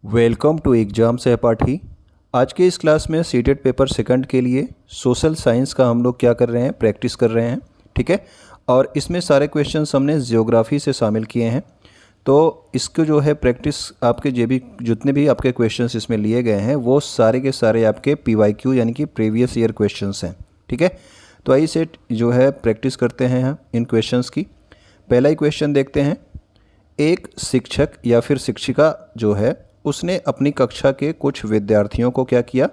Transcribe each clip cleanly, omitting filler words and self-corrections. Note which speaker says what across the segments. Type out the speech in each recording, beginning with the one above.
Speaker 1: Welcome to exam सहपाठी। आज के इस क्लास में सीटेट पेपर सेकंड के लिए सोशल साइंस का हम लोग क्या कर रहे हैं, प्रैक्टिस कर रहे हैं। ठीक है, और इसमें सारे क्वेश्चंस हमने जियोग्राफी से शामिल किए हैं। तो इसको जो है प्रैक्टिस आपके जितने भी आपके क्वेश्चंस इसमें लिए गए हैं वो सारे के सारे आपके PYQ यानी कि प्रीवियस ईयर क्वेश्चंस हैं। ठीक है, तो आइए सेट जो है प्रैक्टिस करते हैं इन क्वेश्चंस की। पहला ही क्वेश्चन देखते हैं। एक शिक्षक या फिर शिक्षिका जो है उसने अपनी कक्षा के कुछ विद्यार्थियों को क्या किया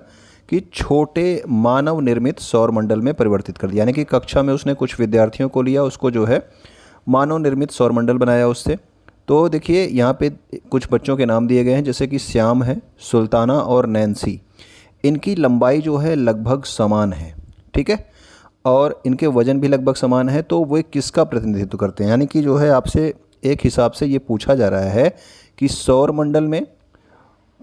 Speaker 1: कि छोटे मानव निर्मित सौरमंडल में परिवर्तित कर दिया। यानी कि कक्षा में उसने कुछ विद्यार्थियों को लिया, उसको जो है मानव निर्मित सौरमंडल बनाया उससे। तो देखिए यहाँ पे कुछ बच्चों के नाम दिए गए हैं, जैसे कि श्याम है, सुल्ताना और नैन्सी। इनकी लंबाई जो है लगभग समान है। ठीक है, और इनके वजन भी लगभग समान है। तो वे किसका प्रतिनिधित्व करते हैं? यानी कि जो है आपसे एक हिसाब से ये पूछा जा रहा है कि सौरमंडल में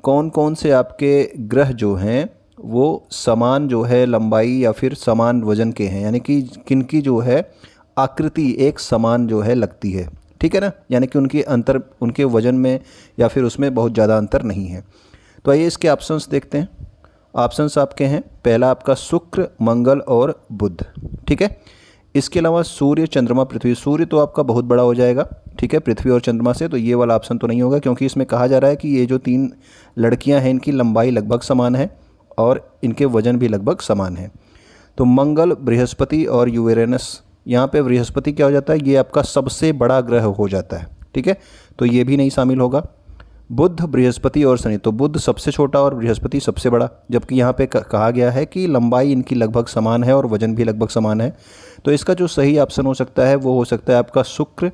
Speaker 1: कौन कौन से आपके ग्रह जो हैं वो समान जो है लंबाई या फिर समान वजन के हैं, यानी कि किनकी जो है आकृति एक समान जो है लगती है। ठीक है ना, यानी कि उनके वजन में या फिर उसमें बहुत ज़्यादा अंतर नहीं है। तो आइए इसके ऑप्शंस देखते हैं। ऑप्शंस आपके हैं, पहला आपका शुक्र, मंगल और बुध। ठीक है, इसके अलावा सूर्य, चंद्रमा, पृथ्वी। सूर्य तो आपका बहुत बड़ा हो जाएगा, ठीक है, पृथ्वी और चंद्रमा से, तो ये वाला ऑप्शन तो नहीं होगा, क्योंकि इसमें कहा जा रहा है कि ये जो तीन लड़कियां हैं इनकी लंबाई लगभग समान है और इनके वजन भी लगभग समान है। तो मंगल, बृहस्पति और यूरेनस, यहाँ पे बृहस्पति क्या हो जाता है, ये आपका सबसे बड़ा ग्रह हो जाता है। ठीक है, तो ये भी नहीं शामिल होगा। बुध, बृहस्पति और शनि, तो बुध सबसे छोटा और बृहस्पति सबसे बड़ा, जबकि यहाँ पे कहा गया है कि लंबाई इनकी लगभग समान है और वजन भी लगभग समान है। तो इसका जो सही ऑप्शन हो सकता है वो हो सकता है आपका शुक्र,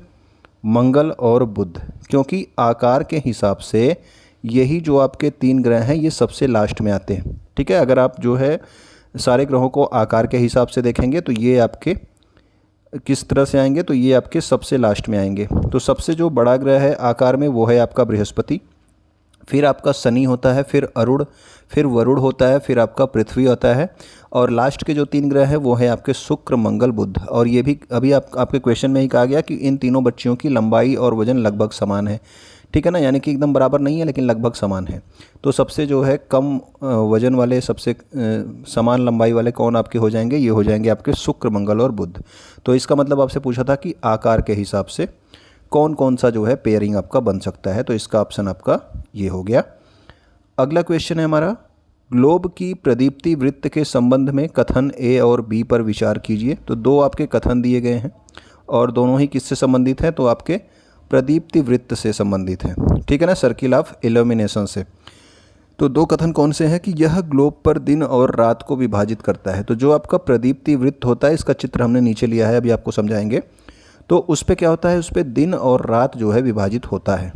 Speaker 1: मंगल और बुध, क्योंकि आकार के हिसाब से यही जो आपके तीन ग्रह हैं ये सबसे लास्ट में आते हैं। ठीक है, अगर आप जो है सारे ग्रहों को आकार के हिसाब से देखेंगे तो ये आपके किस तरह से आएंगे, तो ये आपके सबसे लास्ट में आएंगे। तो सबसे जो बड़ा ग्रह है आकार में वो है आपका बृहस्पति, फिर आपका शनि होता है, फिर अरुण, फिर वरुण होता है, फिर आपका पृथ्वी होता है, और लास्ट के जो तीन ग्रह हैं वो है आपके शुक्र, मंगल, बुध। और ये भी अभी आपके क्वेश्चन में ही कहा गया कि इन तीनों बच्चियों की लंबाई और वजन लगभग समान है। ठीक है ना, यानी कि एकदम बराबर नहीं है लेकिन लगभग समान है। तो सबसे जो है कम वजन वाले, सबसे समान लंबाई वाले कौन आपके हो जाएंगे, ये हो जाएंगे आपके शुक्र, मंगल और बुध। तो इसका मतलब आपसे पूछा था कि आकार के हिसाब से कौन कौन सा जो है पेयरिंग आपका बन सकता है, तो इसका ऑप्शन आपका ये हो गया। अगला क्वेश्चन है हमारा, ग्लोब की प्रदीप्ति वृत्त के संबंध में कथन A और B पर विचार कीजिए। तो दो आपके कथन दिए गए हैं और दोनों ही किससे संबंधित हैं, तो आपके प्रदीप्ति वृत्त से संबंधित हैं। ठीक है ना, सर्किल ऑफ इल्यूमिनेशन से। तो दो कथन कौन से हैं कि यह ग्लोब पर दिन और रात को विभाजित करता है। तो जो आपका प्रदीप्ति वृत्त होता है, इसका चित्र हमने नीचे लिया है, अभी आपको समझाएंगे। तो उस पर क्या होता है, उस पर दिन और रात जो है विभाजित होता है।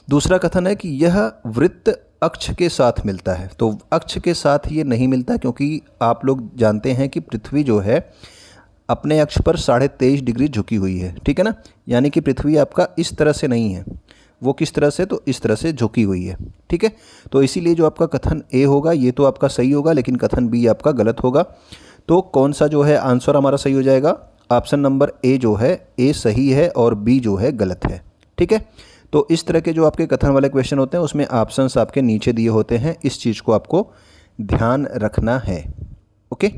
Speaker 1: दूसरा कथन है कि यह वृत्त अक्ष के साथ मिलता है। तो अक्ष के साथ ये नहीं मिलता, क्योंकि आप लोग जानते हैं कि पृथ्वी जो है अपने अक्ष पर 23.5 डिग्री झुकी हुई है। ठीक है ना, यानी कि पृथ्वी आपका इस तरह से नहीं है, वो किस तरह से, तो इस तरह से झुकी हुई है। ठीक है, तो इसीलिए जो आपका कथन A होगा ये तो आपका सही होगा, लेकिन कथन B आपका गलत होगा। तो कौन सा जो है आंसर हमारा सही हो जाएगा, ऑप्शन नंबर A जो है A सही है और B जो है गलत है। ठीक है, तो इस तरह के जो आपके कथन वाले क्वेश्चन होते हैं उसमें ऑप्शंस आपके नीचे दिए होते हैं, इस चीज़ को आपको ध्यान रखना है। ओके,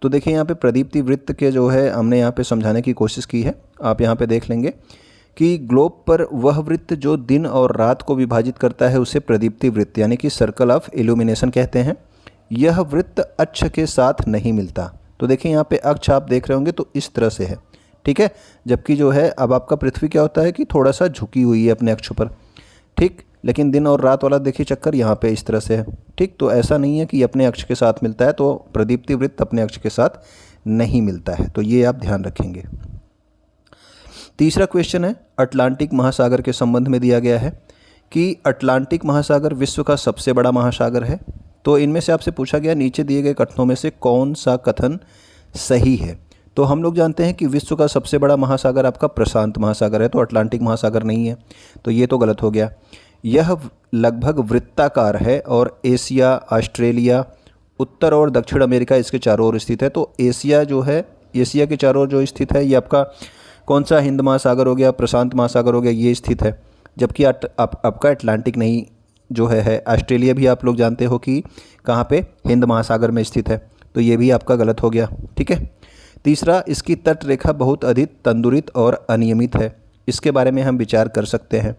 Speaker 1: तो देखिए यहाँ पे प्रदीप्ति वृत्त के जो है हमने यहाँ पे समझाने की कोशिश की है। आप यहाँ पे देख लेंगे कि ग्लोब पर वह वृत्त जो दिन और रात को विभाजित करता है उसे प्रदीप्ति वृत्त यानी कि सर्कल ऑफ इल्यूमिनेशन कहते हैं। यह वृत्त अक्ष के साथ नहीं मिलता। तो देखिए यहाँ पे अक्ष आप देख रहे होंगे तो इस तरह से है। ठीक है, जबकि जो है अब आपका पृथ्वी क्या होता है कि थोड़ा सा झुकी हुई है अपने अक्ष पर। ठीक, लेकिन दिन और रात वाला देखिए चक्कर यहाँ पे इस तरह से है। ठीक, तो ऐसा नहीं है कि अपने अक्ष के साथ मिलता है, तो प्रदीप्ति वृत्त अपने अक्ष के साथ नहीं मिलता है, तो ये आप ध्यान रखेंगे। तीसरा क्वेश्चन है, अटलांटिक महासागर के संबंध में दिया गया है कि अटलांटिक महासागर विश्व का सबसे बड़ा महासागर है। तो इनमें से आपसे पूछा गया नीचे दिए गए कथनों में से कौन सा कथन सही है। तो हम लोग जानते हैं कि विश्व का सबसे बड़ा महासागर आपका प्रशांत महासागर है, तो अटलांटिक महासागर नहीं है, तो ये तो गलत हो गया। यह लगभग वृत्ताकार है और एशिया, ऑस्ट्रेलिया, उत्तर और दक्षिण अमेरिका इसके चारों ओर स्थित है। तो एशिया जो है, एशिया के चारों ओर जो स्थित है ये आपका कौन सा हिंद महासागर हो गया, प्रशांत महासागर हो गया, ये स्थित है। जबकि आपका अटलांटिक नहीं जो है ऑस्ट्रेलिया भी आप लोग जानते हो कि कहाँ पे, हिंद महासागर में स्थित है, तो ये भी आपका गलत हो गया। ठीक है। तीसरा, इसकी तट रेखा बहुत अधिक तंदुरित और अनियमित है, इसके बारे में हम विचार कर सकते हैं।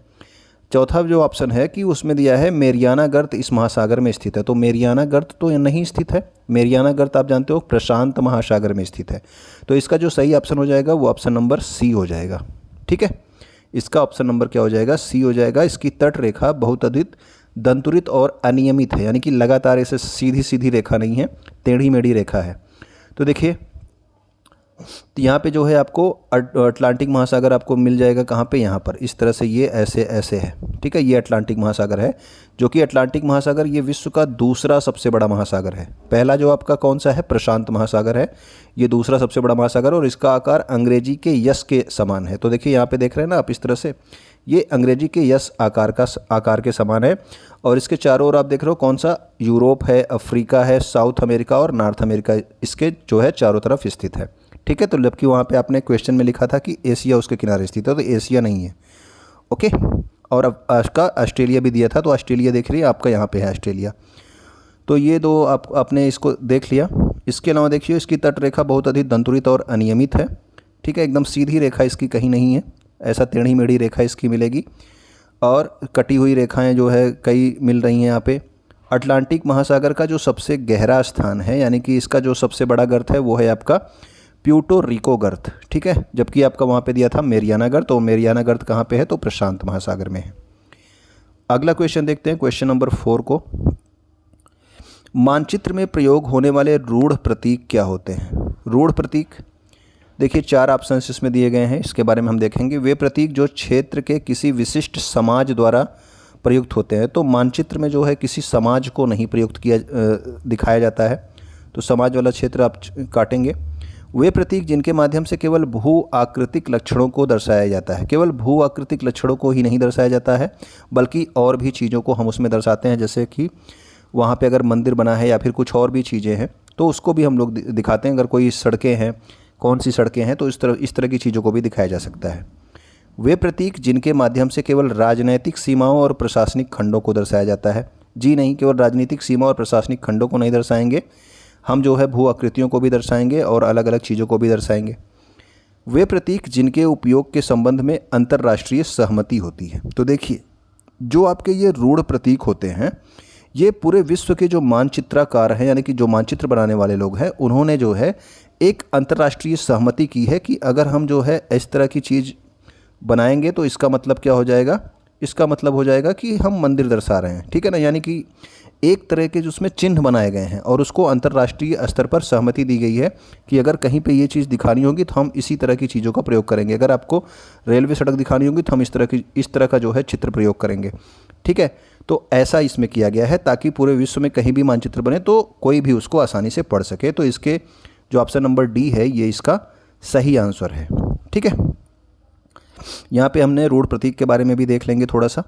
Speaker 1: चौथा जो ऑप्शन है कि उसमें दिया है मेरियाना गर्त इस महासागर में स्थित है, तो मेरियाना गर्त तो नहीं स्थित है। मेरियाना गर्त आप जानते हो प्रशांत महासागर में स्थित है, तो इसका जो सही ऑप्शन हो जाएगा वो ऑप्शन नंबर सी हो जाएगा। ठीक है, इसका ऑप्शन नंबर क्या हो जाएगा, सी हो जाएगा। इसकी तट रेखा बहुत अधिक दंतुरित और अनियमित है, यानी कि लगातार ऐसे सीधी सीधी रेखा नहीं है, टेढ़ी मेढ़ी रेखा है। तो देखिए, तो यहाँ पे जो है आपको अटलांटिक महासागर आपको मिल जाएगा कहाँ पे, यहाँ पर इस तरह से, ये ऐसे ऐसे है। ठीक है, ये अटलांटिक महासागर है, जो कि अटलांटिक महासागर ये विश्व का दूसरा सबसे बड़ा महासागर है। पहला जो आपका कौन सा है, प्रशांत महासागर है, ये दूसरा सबसे बड़ा महासागर, और इसका आकार अंग्रेजी के यस के समान है। तो देखिए यहाँ पे देख रहे हैं ना आप, इस तरह से ये अंग्रेजी के यस आकार के समान है, और इसके चारों ओर आप देख रहे हो कौन सा, यूरोप है, अफ्रीका है, साउथ अमेरिका और नॉर्थ अमेरिका इसके जो है चारों तरफ स्थित है। ठीक है, तो जबकि वहाँ पे आपने क्वेश्चन में लिखा था कि एशिया उसके किनारे स्थित है, तो एशिया नहीं है। ओके, और अब आपका ऑस्ट्रेलिया भी दिया था, तो ऑस्ट्रेलिया देख रही है आपका, यहाँ पे है ऑस्ट्रेलिया। तो ये दो आपने इसको देख लिया। इसके अलावा देखिए, इसकी तट रेखा बहुत अधिक दंतुरित और अनियमित है। ठीक है, एकदम सीधी रेखा इसकी कहीं नहीं है, ऐसा टेढ़ी मेढ़ी रेखा इसकी मिलेगी, और कटी हुई रेखाएं जो है कई मिल रही हैं यहाँ पे। अटलांटिक महासागर का जो सबसे गहरा स्थान है, यानी कि इसका जो सबसे बड़ा गर्त है वो है आपका प्यूर्टो रिको गर्त। ठीक है, जबकि आपका वहाँ पे दिया था मेरियाना गर्त, तो मेरियाना गर्त कहाँ पे है, तो प्रशांत महासागर में है। अगला क्वेश्चन देखते हैं, क्वेश्चन नंबर 4 को। मानचित्र में प्रयोग होने वाले रूढ़ प्रतीक क्या होते हैं। रूढ़ प्रतीक देखिए 4 ऑप्शन इसमें दिए गए हैं, इसके बारे में हम देखेंगे। वे प्रतीक जो क्षेत्र के किसी विशिष्ट समाज द्वारा प्रयुक्त होते हैं, तो मानचित्र में जो है किसी समाज को नहीं प्रयुक्त किया दिखाया जाता है, तो समाज वाला क्षेत्र आप काटेंगे। वे प्रतीक जिनके माध्यम से केवल भू आकृतिक लक्षणों को दर्शाया जाता है, केवल भू आकृतिक लक्षणों को ही नहीं दर्शाया जाता है, बल्कि और भी चीज़ों को हम उसमें दर्शाते हैं, जैसे कि वहाँ पे अगर मंदिर बना है या फिर कुछ और भी चीज़ें हैं तो उसको भी हम लोग दिखाते हैं। अगर कोई सड़कें हैं, कौन सी सड़कें हैं, तो इस तरह की चीज़ों को भी दिखाया जा सकता है। वे प्रतीक जिनके माध्यम से केवल राजनैतिक सीमाओं और प्रशासनिक खंडों को दर्शाया जाता है, जी नहीं, केवल राजनीतिक सीमा और प्रशासनिक खंडों को नहीं दर्शाएंगे, हम जो है भू आकृतियों को भी दर्शाएंगे और अलग अलग चीज़ों को भी दर्शाएंगे। वे प्रतीक जिनके उपयोग के संबंध में अंतर्राष्ट्रीय सहमति होती है। तो देखिए, जो आपके ये रूढ़ प्रतीक होते हैं, ये पूरे विश्व के जो मानचित्रकार हैं, यानी कि जो मानचित्र बनाने वाले लोग हैं, उन्होंने जो है एक अंतर्राष्ट्रीय सहमति की है कि अगर हम जो है इस तरह की चीज़ बनाएंगे तो इसका मतलब क्या हो जाएगा, इसका मतलब हो जाएगा कि हम मंदिर दर्शा रहे हैं। ठीक है ना, यानी कि एक तरह के जो उसमें चिन्ह बनाए गए हैं और उसको अंतर्राष्ट्रीय स्तर पर सहमति दी गई है कि अगर कहीं पे ये चीज़ दिखानी होगी तो हम इसी तरह की चीज़ों का प्रयोग करेंगे। अगर आपको रेलवे सड़क दिखानी होगी तो हम इस तरह का जो है चित्र प्रयोग करेंगे। ठीक है, तो ऐसा इसमें किया गया है ताकि पूरे विश्व में कहीं भी मानचित्र बने तो कोई भी उसको आसानी से पढ़ सके। तो इसके जो ऑप्शन नंबर डी है ये इसका सही आंसर है। ठीक है, यहाँ पे हमने रूढ़ प्रतीक के बारे में भी देख लेंगे थोड़ा सा।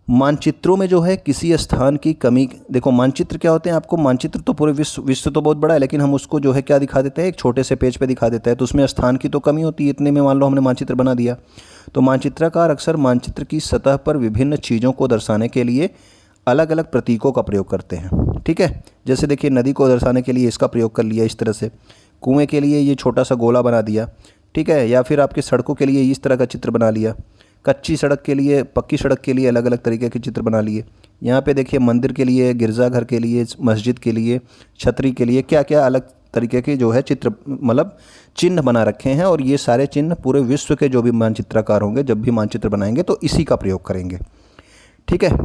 Speaker 1: मानचित्रों में जो है किसी स्थान की कमी, देखो मानचित्र क्या होते हैं, आपको मानचित्र तो पूरे विश्व तो बहुत बड़ा है, लेकिन हम उसको जो है क्या दिखा देते हैं, एक छोटे से पेज पे दिखा देते हैं, तो उसमें स्थान की तो कमी होती है। इतने में मान लो हमने मानचित्र बना दिया, तो मानचित्रकार अक्सर मानचित्र की सतह पर विभिन्न चीज़ों को दर्शाने के लिए अलग अलग प्रतीकों का प्रयोग करते हैं। ठीक है, जैसे देखिए नदी को दर्शाने के लिए इसका प्रयोग कर लिया इस तरह से, कुएँ के लिए ये छोटा सा गोला बना दिया। ठीक है, या फिर आपके सड़कों के लिए इस तरह का चित्र बना लिया, कच्ची सड़क के लिए, पक्की सड़क के लिए अलग अलग तरीके के चित्र बना लिए। यहाँ पे देखिए मंदिर के लिए, गिरजाघर के लिए, मस्जिद के लिए, छतरी के लिए, क्या क्या अलग तरीके के जो है चित्र मतलब चिन्ह बना रखे हैं। और ये सारे चिन्ह पूरे विश्व के जो भी मानचित्रकार होंगे जब भी मानचित्र बनाएंगे तो इसी का प्रयोग करेंगे। ठीक है,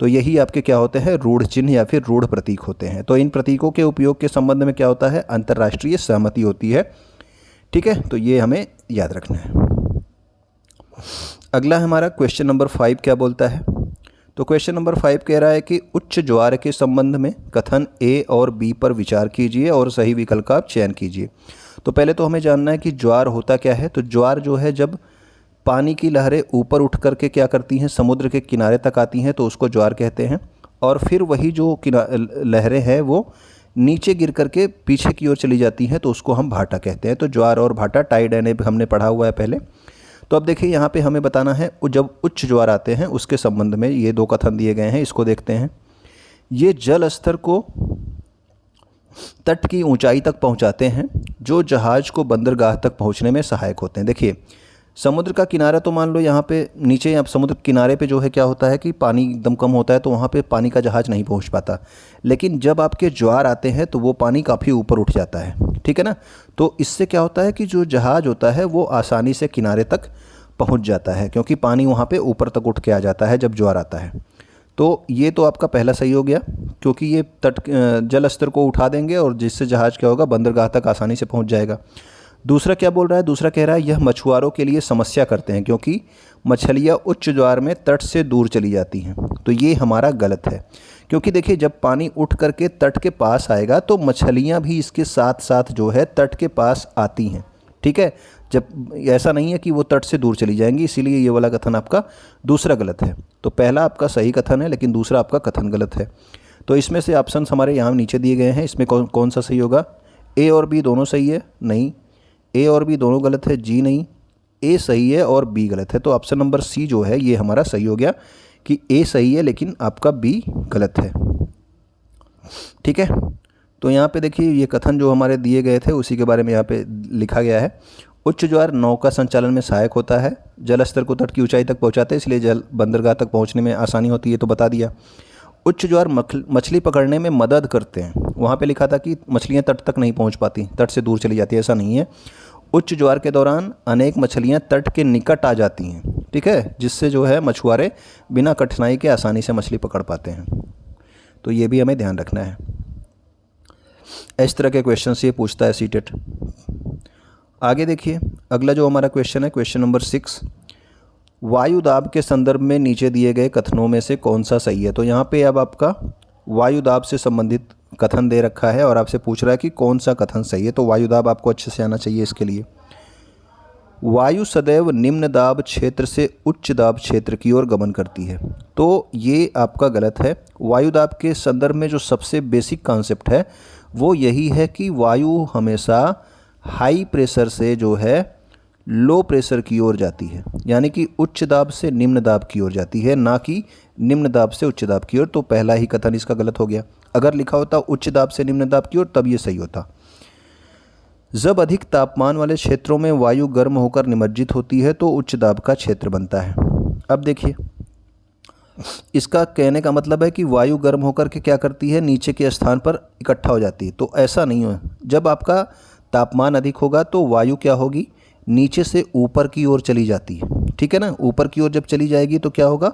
Speaker 1: तो यही आपके क्या होते हैं, रूढ़ चिन्ह या फिर रूढ़ प्रतीक होते हैं। तो इन प्रतीकों के उपयोग के संबंध में क्या होता है, अंतर्राष्ट्रीय सहमति होती है। ठीक है, तो ये हमें याद रखना है। अगला हमारा क्वेश्चन नंबर 5 क्या बोलता है, तो क्वेश्चन नंबर 5 कह रहा है कि उच्च ज्वार के संबंध में कथन ए और बी पर विचार कीजिए और सही विकल्प का चयन कीजिए। तो पहले तो हमें जानना है कि ज्वार होता क्या है। तो ज्वार जो है जब पानी की लहरें ऊपर उठ करके क्या करती हैं, समुद्र के किनारे तक आती हैं तो उसको ज्वार कहते हैं। और फिर वही जो लहरें हैं वो नीचे गिर करके पीछे की ओर चली जाती हैं तो उसको हम भाटा कहते हैं। तो ज्वार और भाटा टाइड एंड एब हमने पढ़ा हुआ है पहले। तो अब देखिए यहाँ पे हमें बताना है जब उच्च ज्वार आते हैं उसके संबंध में ये दो कथन दिए गए हैं, इसको देखते हैं। ये जल स्तर को तट की ऊंचाई तक पहुंचाते हैं जो जहाज को बंदरगाह तक पहुंचने में सहायक होते हैं। देखिए समुद्र का किनारा तो मान लो यहाँ पे नीचे, आप समुद्र किनारे पे जो है क्या होता है कि पानी एकदम कम होता है, तो वहाँ पे पानी का जहाज नहीं पहुँच पाता। लेकिन जब आपके ज्वार आते हैं तो वो पानी काफ़ी ऊपर उठ जाता है, ठीक है ना। तो इससे क्या होता है कि जो जहाज होता है वो आसानी से किनारे तक पहुँच जाता है, क्योंकि पानी वहाँ पर ऊपर तक उठ के आ जाता है जब ज्वार आता है। तो ये तो आपका पहला सही हो गया, क्योंकि ये तट जल स्तर को उठा देंगे और जिससे जहाज क्या होगा, बंदरगाह तक आसानी से पहुंच जाएगा। दूसरा क्या बोल रहा है, दूसरा कह रहा है यह मछुआरों के लिए समस्या करते हैं क्योंकि मछलियाँ उच्च ज्वार में तट से दूर चली जाती हैं। तो ये हमारा गलत है, क्योंकि देखिए जब पानी उठ करके तट के पास आएगा तो मछलियाँ भी इसके साथ साथ जो है तट के पास आती हैं, ठीक है। जब ऐसा नहीं है कि वो तट से दूर चली जाएंगी, इसीलिए ये वाला कथन आपका दूसरा गलत है। तो पहला आपका सही कथन है, लेकिन दूसरा आपका कथन गलत है। तो इसमें से ऑप्शन हमारे यहाँ नीचे दिए गए हैं, इसमें कौन सा सही होगा? ए और बी दोनों सही है? नहीं। ए और बी दोनों गलत है? जी नहीं। ए सही है और बी गलत है। तो ऑप्शन नंबर सी जो है ये हमारा सही हो गया कि ए सही है लेकिन आपका बी गलत है, ठीक है। तो यहाँ पे देखिए ये कथन जो हमारे दिए गए थे उसी के बारे में यहाँ पे लिखा गया है। उच्च ज्वार नौका संचालन में सहायक होता है, जल स्तर को तट की ऊंचाई तक पहुंचाते हैं, इसलिए जल बंदरगाह तक पहुंचने में आसानी होती है, तो बता दिया। उच्च ज्वार मछली पकड़ने में मदद करते हैं, वहाँ पे लिखा था कि मछलियाँ तट तक नहीं पहुँच पाती, तट से दूर चली जाती है, ऐसा नहीं है। उच्च ज्वार के दौरान अनेक मछलियाँ तट के निकट आ जाती हैं, ठीक है, जिससे जो है मछुआरे बिना कठिनाई के आसानी से मछली पकड़ पाते हैं। तो ये भी हमें ध्यान रखना है। इस तरह के क्वेश्चन से ये पूछता है सीटेट। आगे देखिए अगला जो हमारा क्वेश्चन है, क्वेश्चन नंबर 6, वायु दाब के संदर्भ में नीचे दिए गए कथनों में से कौन सा सही है। तो यहाँ पे अब आपका वायु दाब से संबंधित कथन दे रखा है और आपसे पूछ रहा है कि कौन सा कथन सही है। तो वायु दाब आपको अच्छे से आना चाहिए इसके लिए। वायु सदैव निम्न दाब क्षेत्र से उच्च दाब क्षेत्र की ओर गमन करती है, तो ये आपका गलत है। वायु दाब के संदर्भ में जो सबसे बेसिक कॉन्सेप्ट है वो यही है कि वायु हमेशा हाई प्रेशर से जो है लो प्रेशर की ओर जाती है, यानी कि उच्च दाब से निम्न दाब की ओर जाती है, ना कि निम्न दाब से उच्च दाब की ओर। तो पहला ही कथन इसका गलत हो गया। अगर लिखा होता उच्च दाब से निम्न दाब की ओर तब ये सही होता। जब अधिक तापमान वाले क्षेत्रों में वायु गर्म होकर निमज्जित होती है तो उच्च दाब का क्षेत्र बनता है। अब देखिए इसका कहने का मतलब है कि वायु गर्म होकर के क्या करती है, नीचे के स्थान पर इकट्ठा हो जाती है। तो ऐसा नहीं है, जब आपका तापमान अधिक होगा तो वायु क्या होगी, नीचे से ऊपर की ओर चली जाती है, ठीक है ना। ऊपर की ओर जब चली जाएगी तो क्या होगा,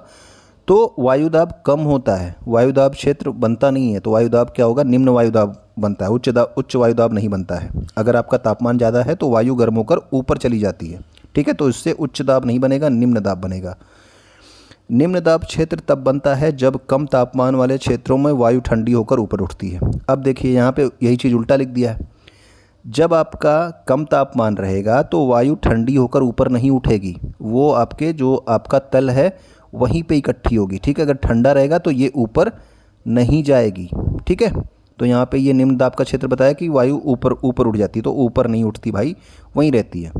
Speaker 1: तो वायुदाब कम होता है, वायुदाब क्षेत्र बनता नहीं है। तो वायुदाब क्या होगा, निम्न वायुदाब बनता है, उच्च वायुदाब नहीं बनता है। अगर आपका तापमान ज़्यादा है तो वायु गर्म होकर ऊपर चली जाती है, ठीक है, तो इससे उच्च दाब नहीं बनेगा, निम्न दाब बनेगा। निम्न दाब क्षेत्र तब बनता है जब कम तापमान वाले क्षेत्रों में वायु ठंडी होकर ऊपर उठती है। अब देखिए यहाँ पे यही चीज़ उल्टा लिख दिया है। जब आपका कम तापमान रहेगा तो वायु ठंडी होकर ऊपर नहीं उठेगी, वो आपके जो आपका तल है वहीं पे इकट्ठी होगी, ठीक है। अगर ठंडा रहेगा तो ये ऊपर नहीं जाएगी, ठीक है। तो यहाँ पे ये निम्न दाब का क्षेत्र बताया कि वायु ऊपर ऊपर उठ जाती है, तो ऊपर नहीं उठती भाई, वहीं रहती है।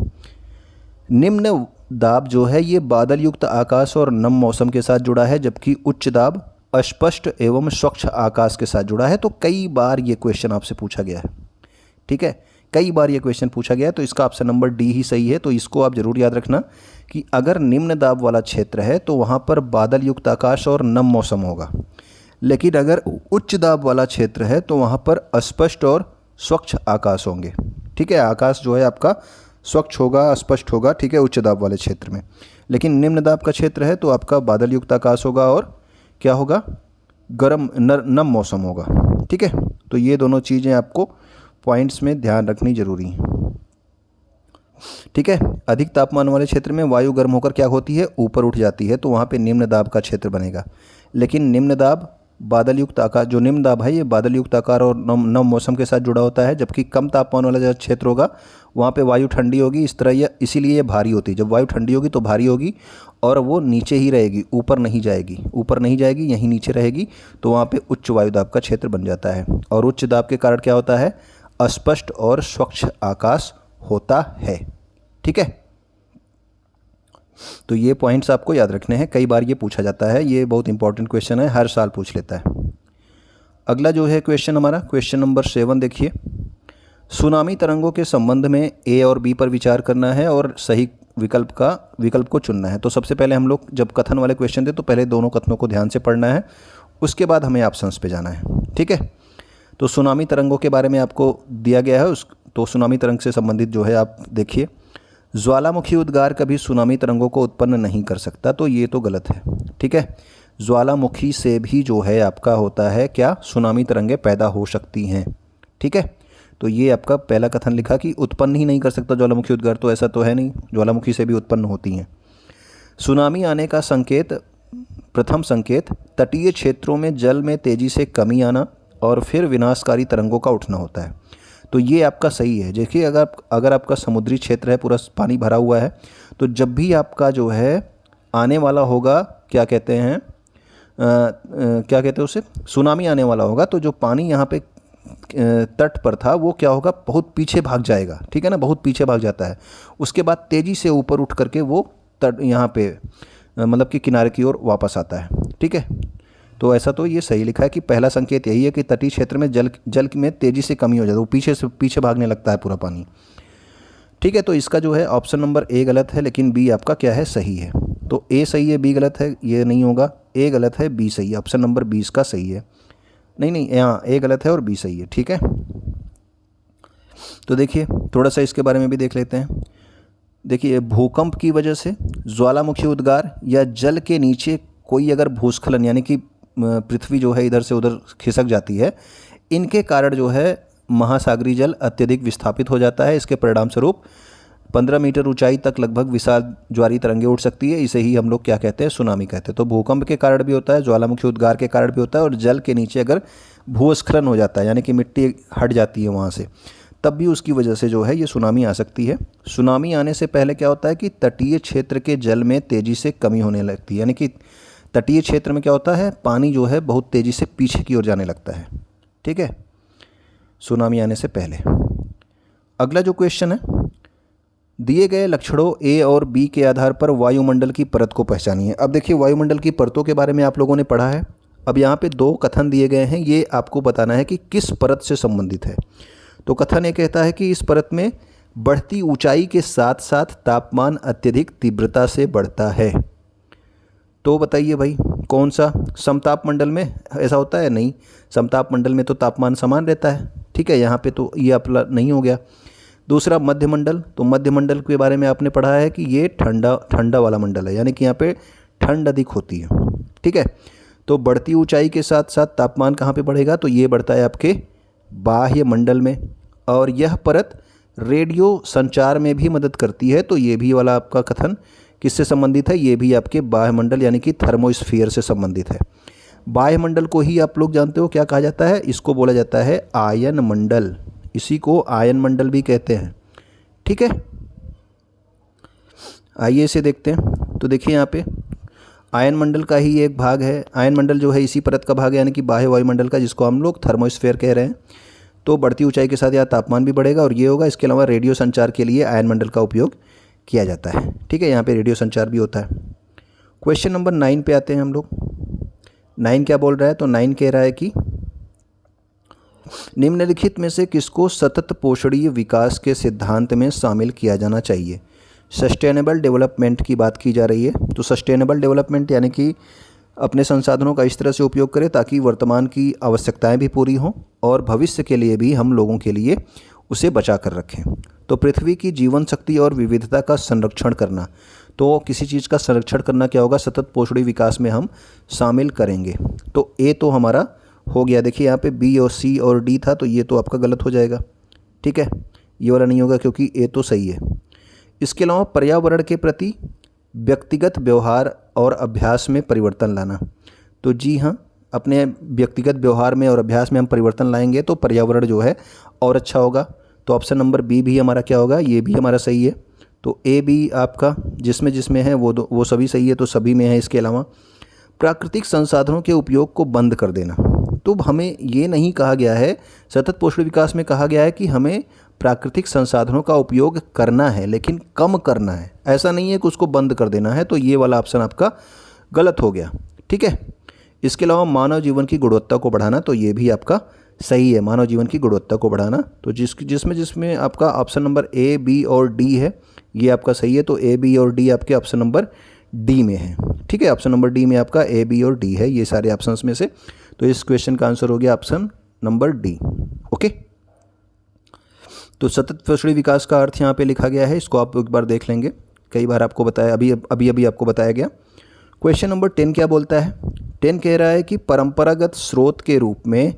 Speaker 1: निम्न दाब जो है ये बादल युक्त आकाश और नम मौसम के साथ जुड़ा है, जबकि उच्च दाब अस्पष्ट एवं स्वच्छ आकाश के साथ जुड़ा है। तो कई बार ये क्वेश्चन आपसे पूछा गया है, ठीक है, कई बार ये क्वेश्चन पूछा गया है। तो इसका ऑप्शन नंबर डी ही सही है। तो इसको आप ज़रूर याद रखना कि अगर निम्न दाब वाला क्षेत्र है तो वहाँ पर बादल युक्त आकाश और नम मौसम होगा, लेकिन अगर उच्च दाब वाला क्षेत्र है तो वहाँ पर अस्पष्ट और स्वच्छ आकाश होंगे, ठीक है। आकाश जो है आपका स्वच्छ होगा, स्पष्ट होगा, ठीक है, उच्च दाब वाले क्षेत्र में। लेकिन निम्न दाब का क्षेत्र है तो आपका बादल युक्त आकाश होगा और क्या होगा, गर्म नम मौसम होगा, ठीक है। तो ये दोनों चीज़ें आपको पॉइंट्स में ध्यान रखनी जरूरी है, ठीक है। अधिक तापमान वाले क्षेत्र में वायु गर्म होकर क्या होती है, ऊपर उठ जाती है, तो वहाँ पे निम्न दाब का क्षेत्र बनेगा। लेकिन निम्न दाब बादल युक्त आकार, जो निम्न दाब है ये बादल युक्त आकार और नम मौसम के साथ जुड़ा होता है, जबकि कम तापमान वाला जो क्षेत्र होगा वहाँ पे वायु ठंडी होगी, इस तरह ये इसीलिए ये भारी होती है। जब वायु ठंडी होगी तो भारी होगी और वो नीचे ही रहेगी, ऊपर नहीं जाएगी, ऊपर नहीं जाएगी, यहीं नीचे रहेगी। तो वहाँ पे उच्च वायु दाब का क्षेत्र बन जाता है। और उच्च दाब के कारण क्या होता है, अस्पष्ट और स्वच्छ आकाश होता है, ठीक है। तो ये पॉइंट्स आपको याद रखने हैं, कई बार ये पूछा जाता है, ये बहुत इंपॉर्टेंट क्वेश्चन है, हर साल पूछ लेता है। अगला जो है क्वेश्चन हमारा, क्वेश्चन नंबर 7 देखिए। सुनामी तरंगों के संबंध में ए और बी पर विचार करना है और सही विकल्प को चुनना है। तो सबसे पहले हम लोग जब कथन वाले क्वेश्चन थे तो पहले दोनों कथनों को ध्यान से पढ़ना है, उसके बाद हमें ऑप्शंस पे जाना है, ठीक है। तो सुनामी तरंगों के बारे में आपको दिया गया है, तो सुनामी तरंग से संबंधित जो है आप देखिए, ज्वालामुखी उद्गार कभी सुनामी तरंगों को उत्पन्न नहीं कर सकता, तो ये तो गलत है, ठीक है। ज्वालामुखी से भी जो है आपका होता है क्या, सुनामी तरंगें पैदा हो सकती हैं, ठीक है। तो ये आपका पहला कथन लिखा कि उत्पन्न ही नहीं कर सकता ज्वालामुखी उद्गार, तो ऐसा तो है नहीं, ज्वालामुखी से भी उत्पन्न होती हैं। सुनामी आने का संकेत, प्रथम संकेत तटीय क्षेत्रों में जल में तेजी से कमी आना और फिर विनाशकारी तरंगों का उठना होता है। तो ये आपका सही है। देखिए अगर आपका समुद्री क्षेत्र है, पूरा पानी भरा हुआ है, तो जब भी आपका जो है आने वाला होगा, क्या कहते हैं उसे, सुनामी आने वाला होगा, तो जो पानी यहाँ पे तट पर था वो क्या होगा, बहुत पीछे भाग जाएगा, ठीक है ना, बहुत पीछे भाग जाता है। उसके बाद तेज़ी से ऊपर उठ करके वो तट यहाँ पे मतलब कि किनारे की ओर वापस आता है, ठीक है। तो ऐसा तो ये सही लिखा है कि पहला संकेत यही है कि तटीय क्षेत्र में जल में तेज़ी से कमी हो जाती है, वो पीछे भागने लगता है पूरा पानी, ठीक है। तो इसका जो है ऑप्शन नंबर ए गलत है, लेकिन बी आपका क्या है, सही है। तो ए सही है, बी गलत है, ये नहीं होगा, ए गलत है, बी सही है, ऑप्शन नंबर 20 का सही है। नहीं, यहाँ ए गलत है और बी सही है, ठीक है। तो देखिए थोड़ा सा इसके बारे में भी देख लेते हैं। देखिए भूकंप की वजह से ज्वालामुखी उद्गार या जल के नीचे कोई अगर भूस्खलन, यानी कि पृथ्वी जो है इधर से उधर खिसक जाती है, इनके कारण जो है महासागरीय जल अत्यधिक विस्थापित हो जाता है। इसके परिणाम स्वरूप 15 मीटर ऊंचाई तक लगभग विशाल ज्वारी तरंगें उठ सकती है, इसे ही हम लोग क्या कहते हैं, सुनामी कहते हैं। तो भूकंप के कारण भी होता है, ज्वालामुखी उद्गार के कारण भी होता है, और जल के नीचे अगर भूस्खलन हो जाता है, यानी कि मिट्टी हट जाती है वहाँ से, तब भी उसकी वजह से जो है ये सुनामी आ सकती है। सुनामी आने से पहले क्या होता है कि तटीय क्षेत्र के जल में तेज़ी से कमी होने लगती है, यानी कि तटीय क्षेत्र में क्या होता है, पानी जो है बहुत तेज़ी से पीछे की ओर जाने लगता है, ठीक है, सुनामी आने से पहले। अगला जो क्वेश्चन है, दिए गए लक्षणों ए और बी के आधार पर वायुमंडल की परत को पहचानिए। अब देखिए वायुमंडल की परतों के बारे में आप लोगों ने पढ़ा है। अब यहाँ पे 2 कथन दिए गए हैं, ये आपको बताना है कि किस परत से संबंधित है। तो कथन ये कहता है कि इस परत में बढ़ती ऊंचाई के साथ साथ तापमान अत्यधिक तीव्रता से बढ़ता है। तो बताइए भाई कौन सा, समताप मंडल में ऐसा होता है? नहीं, समताप मंडल में तो तापमान समान रहता है, ठीक है। यहाँ पे तो ये अपना नहीं हो गया। दूसरा मध्यमंडल, तो मध्यमंडल के बारे में आपने पढ़ा है कि ये ठंडा वाला मंडल है, यानी कि यहाँ पे ठंड अधिक होती है, ठीक है। तो बढ़ती ऊंचाई के साथ साथ तापमान कहाँ पे बढ़ेगा, तो ये बढ़ता है आपके बाह्य मंडल में, और यह परत रेडियो संचार में भी मदद करती है। तो ये भी वाला आपका कथन किससे संबंधित है, ये भी आपके बाह्य मंडल यानी कि थर्मोस्फीयर से संबंधित है। बाह्य मंडल को ही आप लोग जानते हो क्या कहा जाता है, इसको बोला जाता है आयन मंडल, इसी को आयन मंडल भी कहते हैं, ठीक है। आइए इसे देखते हैं। तो देखिए यहाँ पे आयन मंडल का ही एक भाग है, आयन मंडल जो है इसी परत का भाग है, यानी कि बाह्य वायुमंडल का, जिसको हम लोग थर्मोस्फीयर कह रहे हैं। तो बढ़ती ऊंचाई के साथ यहाँ तापमान भी बढ़ेगा और ये होगा। इसके अलावा रेडियो संचार के लिए आयन मंडल का उपयोग किया जाता है, ठीक है। यहाँ पे रेडियो संचार भी होता है। क्वेश्चन नंबर 9 पे आते हैं हम लोग। 9 क्या बोल रहा है, तो 9 कह रहा है कि निम्नलिखित में से किसको सतत पोषणीय विकास के सिद्धांत में शामिल किया जाना चाहिए। सस्टेनेबल डेवलपमेंट की बात की जा रही है। तो सस्टेनेबल डेवलपमेंट यानी कि अपने संसाधनों का इस तरह से उपयोग करें ताकि वर्तमान की आवश्यकताएं भी पूरी हों और भविष्य के लिए भी हम लोगों के लिए उसे बचा कर रखें। तो पृथ्वी की जीवन शक्ति और विविधता का संरक्षण करना, तो किसी चीज़ का संरक्षण करना क्या होगा, सतत पोषणीय विकास में हम शामिल करेंगे। तो ए तो हमारा हो गया। देखिए यहाँ पे बी और सी और डी था, तो ये तो आपका गलत हो जाएगा, ठीक है, ये वाला नहीं होगा क्योंकि ए तो सही है। इसके अलावा पर्यावरण के प्रति व्यक्तिगत व्यवहार और अभ्यास में परिवर्तन लाना, तो जी हाँ, अपने व्यक्तिगत व्यवहार में और अभ्यास में हम परिवर्तन लाएंगे तो पर्यावरण जो है और अच्छा होगा। तो ऑप्शन नंबर बी भी हमारा क्या होगा, ये भी हमारा सही है। तो ए बी आपका जिसमें है वो सभी सही है, तो सभी में है। इसके अलावा प्राकृतिक संसाधनों के उपयोग को बंद कर देना, तो हमें ये नहीं कहा गया है, सतत पोषण विकास में कहा गया है कि हमें प्राकृतिक संसाधनों का उपयोग करना है लेकिन कम करना है, ऐसा नहीं है कि उसको बंद कर देना है। तो ये वाला ऑप्शन आपका गलत हो गया। ठीक है, इसके अलावा मानव जीवन की गुणवत्ता को बढ़ाना, तो ये भी आपका सही है, मानव जीवन की गुणवत्ता को बढ़ाना। तो जिसमें आपका ऑप्शन नंबर ए, बी और डी है, ये आपका सही है। तो ए, बी और डी आपके ऑप्शन नंबर डी में है। ठीक है, ऑप्शन नंबर डी में आपका ए, बी और डी है, ये सारे ऑप्शंस में से। तो इस क्वेश्चन का आंसर हो गया ऑप्शन नंबर डी। ओके, तो सतत पशुधन विकास का अर्थ यहाँ पे लिखा गया है, इसको आप एक बार देख लेंगे, कई बार आपको बताया, अभी आपको बताया गया। क्वेश्चन नंबर 10 क्या बोलता है? 10 कह रहा है कि परंपरागत स्रोत के रूप में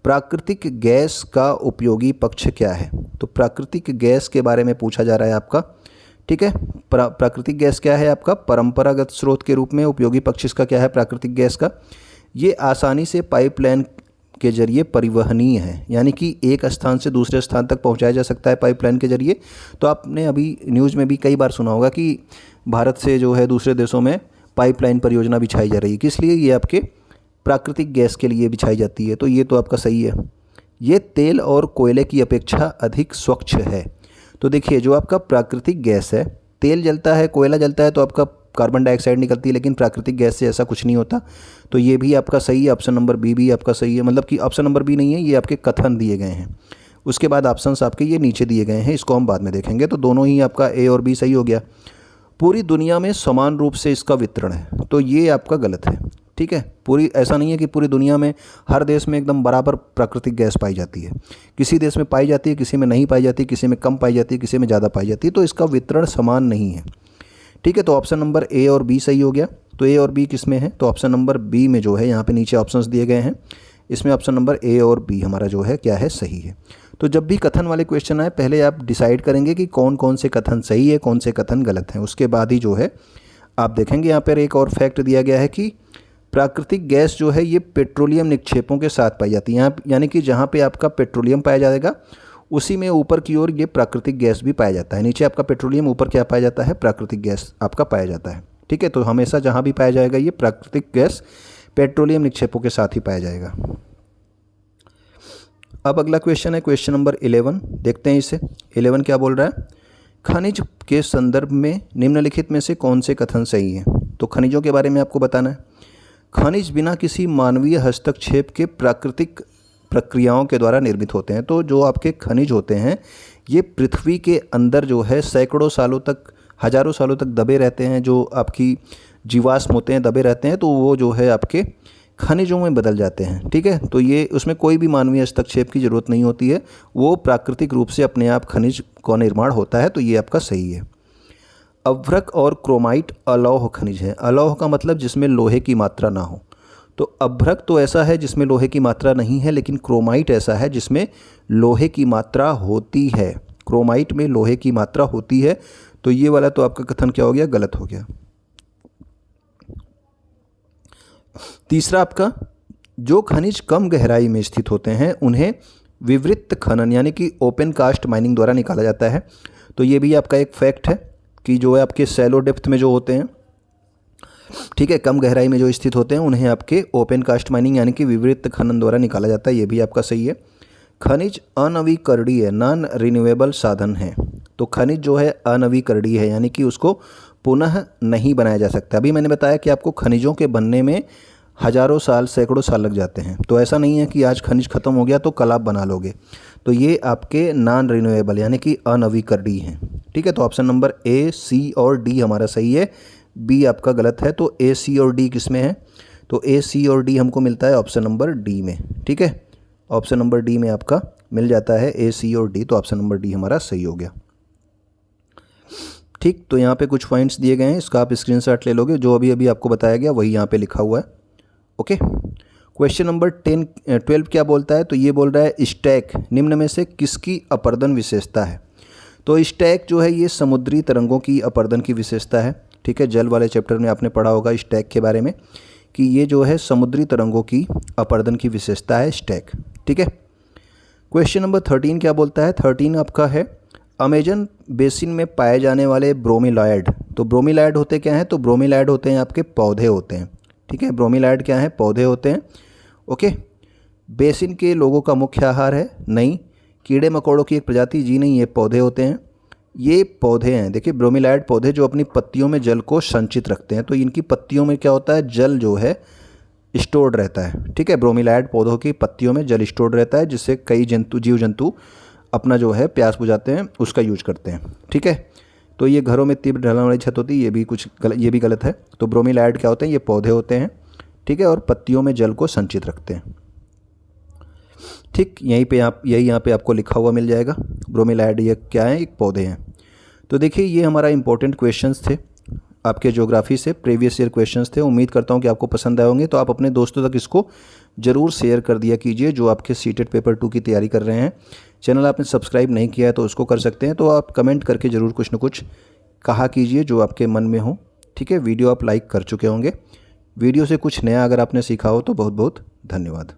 Speaker 1: प्राकृतिक गैस का उपयोगी पक्ष क्या है। तो प्राकृतिक गैस के बारे में पूछा जा रहा है आपका। ठीक है, प्राकृतिक गैस क्या है आपका? परंपरागत स्रोत के रूप में उपयोगी पक्ष इसका क्या है? प्राकृतिक गैस का। ये आसानी से पाइपलाइन के जरिए परिवहनीय है, यानी कि एक स्थान से दूसरे स्थान तक पहुंचाया जा सकता है पाइपलाइन के जरिए। तो आपने अभी न्यूज़ में भी कई बार सुना होगा कि भारत से जो है दूसरे देशों में पाइपलाइन परियोजना बिछाई जा रही है, किस लिए? ये आपके प्राकृतिक गैस के लिए बिछाई जाती है। तो ये तो आपका सही है। ये तेल और कोयले की अपेक्षा अधिक स्वच्छ है। तो देखिए, जो आपका प्राकृतिक गैस है, तेल जलता है, कोयला जलता है तो आपका कार्बन डाइऑक्साइड निकलती है, लेकिन प्राकृतिक गैस से ऐसा कुछ नहीं होता। तो ये भी आपका सही है, ऑप्शन नंबर बी भी आपका सही है। मतलब कि ऑप्शन नंबर बी नहीं है, ये आपके कथन दिए गए हैं। उसके बाद ऑप्शंस आपके ये नीचे दिए गए हैं, इसको हम बाद में देखेंगे। तो दोनों ही आपका ए और बी सही हो गया। पूरी दुनिया में समान रूप से इसका वितरण है, तो ये आपका गलत है। ठीक है, ऐसा नहीं है कि पूरी दुनिया में हर देश में एकदम बराबर प्राकृतिक गैस पाई जाती है। किसी देश में पाई जाती है, किसी में नहीं पाई जाती, किसी में कम पाई जाती है, किसी में ज़्यादा पाई जाती है। तो इसका वितरण समान नहीं है। ठीक है, तो ऑप्शन नंबर ए और बी सही हो गया। तो ए और बी किस में है? तो ऑप्शन नंबर बी में जो है, यहाँ पे नीचे ऑप्शंस दिए गए हैं, इसमें ऑप्शन नंबर ए और बी हमारा जो है क्या है? सही है। तो जब भी कथन वाले क्वेश्चन आए, पहले आप डिसाइड करेंगे कि कौन कौन से कथन सही है, कौन से कथन गलत हैं। उसके बाद ही जो है आप देखेंगे। यहाँ पर एक और फैक्ट दिया गया है कि प्राकृतिक गैस जो है ये पेट्रोलियम निक्षेपों के साथ पाई जाती है। यहाँ यानी कि जहाँ पे आपका पेट्रोलियम पाया जाएगा, उसी में ऊपर की ओर ये प्राकृतिक गैस भी पाया जाता है। नीचे आपका पेट्रोलियम, ऊपर क्या पाया जाता है? प्राकृतिक गैस आपका पाया जाता है। ठीक है, तो हमेशा जहाँ भी पाया जाएगा ये प्राकृतिक गैस पेट्रोलियम निक्षेपों के साथ ही पाया जाएगा। अब अगला क्वेश्चन है क्वेश्चन नंबर 11, देखते हैं इसे। 11 क्या बोल रहा है? खनिज के संदर्भ में निम्नलिखित में से कौन से कथन सही है? तो खनिजों के बारे में आपको बताना है। खनिज बिना किसी मानवीय हस्तक्षेप के प्राकृतिक प्रक्रियाओं के द्वारा निर्मित होते हैं। तो जो आपके खनिज होते हैं ये पृथ्वी के अंदर जो है सैकड़ों सालों तक, हज़ारों सालों तक दबे रहते हैं। जो आपकी जीवाश्म होते हैं दबे रहते हैं, तो वो जो है आपके खनिजों में बदल जाते हैं। ठीक है, तो ये उसमें कोई भी मानवीय हस्तक्षेप की ज़रूरत नहीं होती है, वो प्राकृतिक रूप से अपने आप खनिज का निर्माण होता है। तो ये आपका सही है। अभ्रक और क्रोमाइट अलौह खनिज है। अलौह का मतलब जिसमें लोहे की मात्रा ना हो। तो अभ्रक तो ऐसा है जिसमें लोहे की मात्रा नहीं है, लेकिन क्रोमाइट ऐसा है जिसमें लोहे की मात्रा होती है। क्रोमाइट में लोहे की मात्रा होती है। तो ये वाला तो आपका कथन क्या हो गया? गलत हो गया। तीसरा आपका, जो खनिज कम गहराई में स्थित होते हैं उन्हें विवृत खनन यानी कि ओपन कास्ट माइनिंग द्वारा निकाला जाता है। तो ये भी आपका एक फैक्ट है कि जो है आपके सैलो डेप्थ में जो होते हैं, ठीक है, कम गहराई में जो स्थित होते हैं, उन्हें आपके ओपन कास्ट माइनिंग यानी कि विवृत खनन द्वारा निकाला जाता है। ये भी आपका सही है। खनिज अनवीकरणीय नॉन रिन्यूएबल साधन है। तो खनिज जो है अनवीकरणीय है, यानी कि उसको पुनः नहीं बनाया जा सकता। अभी मैंने बताया कि आपको खनिजों के बनने में हज़ारों साल, सैकड़ों साल लग जाते हैं। तो ऐसा नहीं है कि आज खनिज खत्म हो गया तो कल आप बना लोगे। तो ये आपके नॉन रिन्यूएबल यानी कि अनवीकरणीय हैं। ठीक है, तो ऑप्शन नंबर ए, सी और डी हमारा सही है। बी आपका गलत है। तो ए, सी और डी किस में है? तो ए, सी और डी हमको मिलता है ऑप्शन नंबर डी में। ठीक है, ऑप्शन नंबर डी में आपका मिल जाता है ए, सी और डी। तो ऑप्शन नंबर डी हमारा सही हो गया। ठीक, तो यहाँ पे कुछ पॉइंट्स दिए गए हैं, इसका आप स्क्रीनशॉट ले लोगे। जो अभी अभी आपको बताया गया वही यहाँ पे लिखा हुआ है। ओके, क्वेश्चन नंबर 12 क्या बोलता है? तो ये बोल रहा है स्टैक निम्न में से किसकी अपर्दन विशेषता है? तो स्टैक जो है ये समुद्री तरंगों की अपर्दन की विशेषता है। ठीक है, जल वाले चैप्टर में आपने पढ़ा होगा स्टैक के बारे में कि ये जो है समुद्री तरंगों की अपर्दन की विशेषता है स्टैक। ठीक है, क्वेश्चन नंबर 13 क्या बोलता है? 13 आपका है अमेजन बेसिन में पाए जाने वाले ब्रोमीलॉयड। तो ब्रोमीलॉयड होते क्या हैं? तो ब्रोमीलॉयड होते हैं आपके पौधे होते हैं। ठीक है, ब्रोमीलॉयड क्या है? पौधे होते हैं। ओके, बेसिन के लोगों का मुख्य आहार है? नहीं। कीड़े मकोड़ों की एक प्रजाति? जी नहीं, ये पौधे होते हैं। ये पौधे हैं, देखिए ब्रोमीलाइड पौधे जो अपनी पत्तियों में जल को संचित रखते हैं। तो इनकी पत्तियों में क्या होता है, जल जो है स्टोर्ड रहता है। ठीक है, ब्रोमीलाइड पौधों की पत्तियों में जल स्टोर्ड रहता है, जिससे कई जीव जंतु अपना जो है प्यास बुझाते हैं, उसका यूज करते हैं। ठीक है, तो ये घरों में तीव्र ढलान वाली छत होती है, ये भी गलत है। तो ब्रोमीलाइड क्या होते हैं, ये पौधे होते हैं। ठीक है, और पत्तियों में जल को संचित रखते हैं। ठीक, यही यहाँ पे आपको लिखा हुआ मिल जाएगा। ब्रोमीलाइड ये क्या है, एक पौधे हैं। तो देखिए ये हमारा इंपॉर्टेंट क्वेश्चंस थे आपके ज्योग्राफी से, प्रीवियस ईयर क्वेश्चंस थे। उम्मीद करता हूँ कि आपको पसंद आए होंगे। तो आप अपने दोस्तों तक इसको ज़रूर शेयर कर दिया कीजिए जो आपके सीटेट पेपर 2 की तैयारी कर रहे हैं। चैनल आपने सब्सक्राइब नहीं किया है तो उसको कर सकते हैं। तो आप कमेंट करके ज़रूर कुछ न कुछ कहा कीजिए जो आपके मन में हो। ठीक है, वीडियो आप लाइक कर चुके होंगे। वीडियो से कुछ नया अगर आपने सीखा हो तो बहुत बहुत धन्यवाद।